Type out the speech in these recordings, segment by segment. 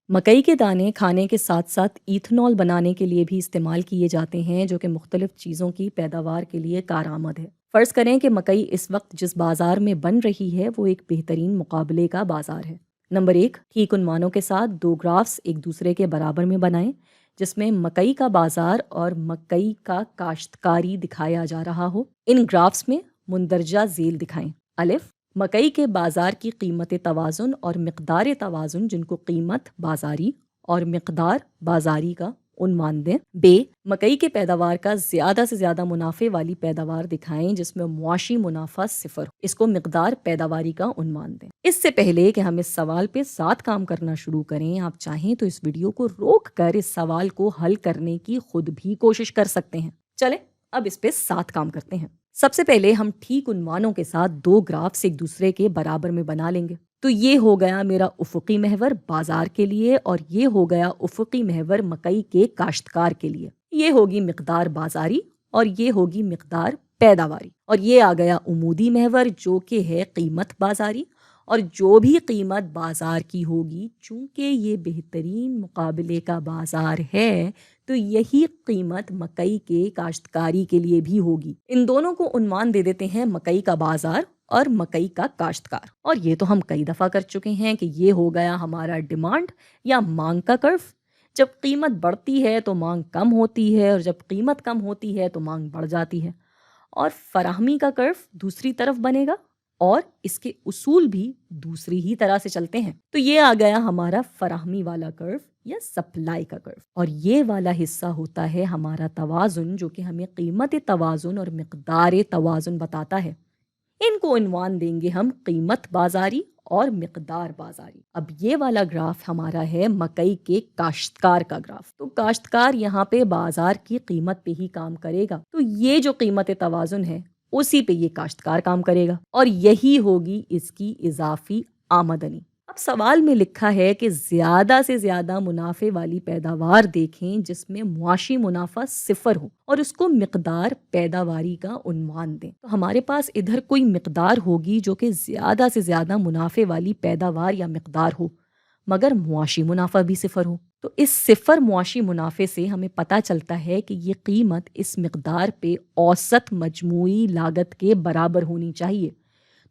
مکئی کے دانے کھانے کے ساتھ ساتھ ایتھنول بنانے کے لیے بھی استعمال کیے جاتے ہیں، جو کہ مختلف چیزوں کی پیداوار کے لیے کارآمد ہے۔ فرض کریں کہ مکئی اس وقت جس بازار میں بن رہی ہے وہ ایک بہترین مقابلے کا بازار ہے۔ نمبر 1، ٹھیک عنوانوں کے ساتھ دو گرافس ایک دوسرے کے برابر میں بنائیں، جس میں مکئی کا بازار اور مکئی کا کاشتکاری دکھایا جا رہا ہو۔ ان گرافس میں مندرجہ ذیل دکھائیں۔ الف، مکئی کے بازار کی قیمت توازن اور مقدار توازن، جن کو قیمت بازاری اور مقدار بازاری کا عنوان دیں۔ بے، مکئی کے پیداوار کا زیادہ سے زیادہ منافع والی پیداوار دکھائیں جس میں معاشی منافع صفر ہو، اس کو مقدار پیداواری کا عنوان دیں۔ اس سے پہلے کہ ہم اس سوال پہ ساتھ کام کرنا شروع کریں، آپ چاہیں تو اس ویڈیو کو روک کر اس سوال کو حل کرنے کی خود بھی کوشش کر سکتے ہیں۔ چلیں اب اس پہ ساتھ کام کرتے ہیں۔ سب سے پہلے ہم ٹھیک عنوانوں کے ساتھ دو گرافس ایک دوسرے کے برابر میں بنا لیں گے۔ تو یہ ہو گیا میرا افقی محور بازار کے لیے، اور یہ ہو گیا افقی محور مکئی کے کاشتکار کے لیے۔ یہ ہوگی مقدار بازاری اور یہ ہوگی مقدار پیداواری، اور یہ آ گیا عمودی محور جو کہ ہے قیمت بازاری، اور جو بھی قیمت بازار کی ہوگی، چونکہ یہ بہترین مقابلے کا بازار ہے تو یہی قیمت مکئی کے کاشتکاری کے لیے بھی ہوگی۔ ان دونوں کو عنوان دے دیتے ہیں مکئی کا بازار اور مکئی کا کاشتکار۔ اور یہ تو ہم کئی دفعہ کر چکے ہیں کہ یہ ہو گیا ہمارا ڈیمانڈ یا مانگ کا کرو۔ جب قیمت بڑھتی ہے تو مانگ کم ہوتی ہے، اور جب قیمت کم ہوتی ہے تو مانگ بڑھ جاتی ہے۔ اور فراہمی کا کرو دوسری طرف بنے گا، اور اس کے اصول بھی دوسری ہی طرح سے چلتے ہیں۔ تو یہ آ گیا ہمارا فراہمی والا کرو یا سپلائی کا کرو، اور یہ والا حصہ ہوتا ہے ہمارا توازن، جو کہ ہمیں قیمت توازن اور مقدار توازن بتاتا ہے۔ ان کو عنوان دیں گے ہم قیمت بازاری اور مقدار بازاری۔ اب یہ والا گراف ہمارا ہے مکئی کے کاشتکار کا گراف۔ تو کاشتکار یہاں پہ بازار کی قیمت پہ ہی کام کرے گا، تو یہ جو قیمت توازن ہے اسی پہ یہ کاشتکار کام کرے گا، اور یہی ہوگی اس کی اضافی آمدنی۔ اب سوال میں لکھا ہے کہ زیادہ سے زیادہ منافع والی پیداوار دیکھیں جس میں معاشی منافع صفر ہو، اور اس کو مقدار پیداواری کا عنوان دیں۔ تو ہمارے پاس ادھر کوئی مقدار ہوگی جو کہ زیادہ سے زیادہ منافع والی پیداوار یا مقدار ہو، مگر معاشی منافع بھی صفر ہو۔ تو اس صفر معاشی منافع سے ہمیں پتہ چلتا ہے کہ یہ قیمت اس مقدار پہ اوسط مجموعی لاگت کے برابر ہونی چاہیے۔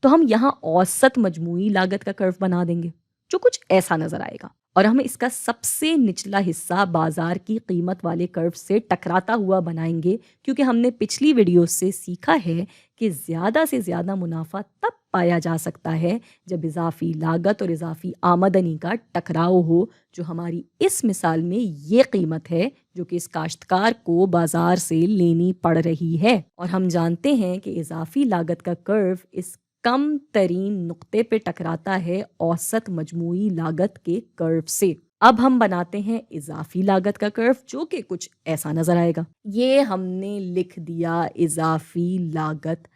تو ہم یہاں اوسط مجموعی لاگت کا کرو بنا دیں گے جو کچھ ایسا نظر آئے گا، اور ہم اس کا سب سے نچلا حصہ بازار کی قیمت والے کرو سے ٹکراتا ہوا بنائیں گے، کیونکہ ہم نے پچھلی ویڈیو سے سیکھا ہے کہ زیادہ سے زیادہ منافع تب پایا جا سکتا ہے جب اضافی لاگت اور اضافی آمدنی کا ٹکراؤ ہو، جو ہماری اس مثال میں یہ قیمت ہے جو کہ اس کاشتکار کو بازار سے لینی پڑ رہی ہے۔ اور ہم جانتے ہیں کہ اضافی لاگت کا کرو اس کم ترین نقطے پہ ٹکراتا ہے اوسط مجموعی لاگت کے کرو سے۔ اب ہم بناتے ہیں اضافی لاگت کا کرو جو کہ کچھ ایسا نظر آئے گا۔ یہ ہم نے لکھ دیا اضافی لاگت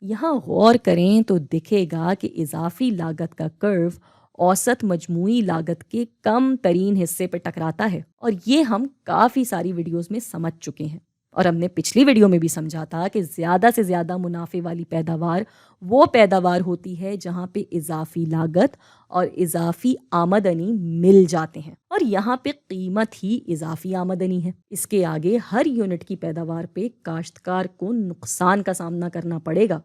یہاں غور کریں تو دکھے گا کہ اضافی لاگت کا کرو اوسط مجموعی لاگت کے کم ترین حصے پہ ٹکراتا ہے، اور یہ ہم کافی ساری ویڈیوز میں سمجھ چکے ہیں، اور ہم نے پچھلی ویڈیو میں بھی سمجھا تھا کہ زیادہ سے زیادہ منافع والی پیداوار وہ پیداوار ہوتی ہے جہاں پہ اضافی لاگت اور اضافی آمدنی مل جاتے ہیں، اور یہاں پہ قیمت ہی اضافی آمدنی ہے۔ اس کے آگے ہر یونٹ کی پیداوار پہ کاشتکار کو نقصان کا سامنا کرنا پڑے گا،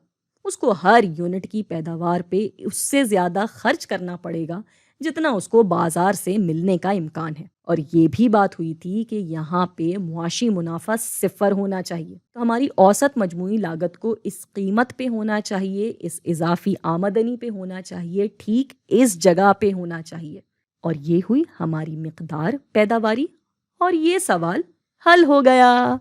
اس کو ہر یونٹ کی پیداوار پہ اس سے زیادہ خرچ کرنا پڑے گا جتنا اس کو بازار سے ملنے کا امکان ہے۔ اور یہ بھی بات ہوئی تھی کہ یہاں پہ معاشی منافع صفر ہونا چاہیے، تو ہماری اوسط مجموعی لاگت کو اس قیمت پہ ہونا چاہیے، اس اضافی آمدنی پہ ہونا چاہیے، ٹھیک اس جگہ پہ ہونا چاہیے، اور یہ ہوئی ہماری مقدار پیداواری، اور یہ سوال حل ہو گیا۔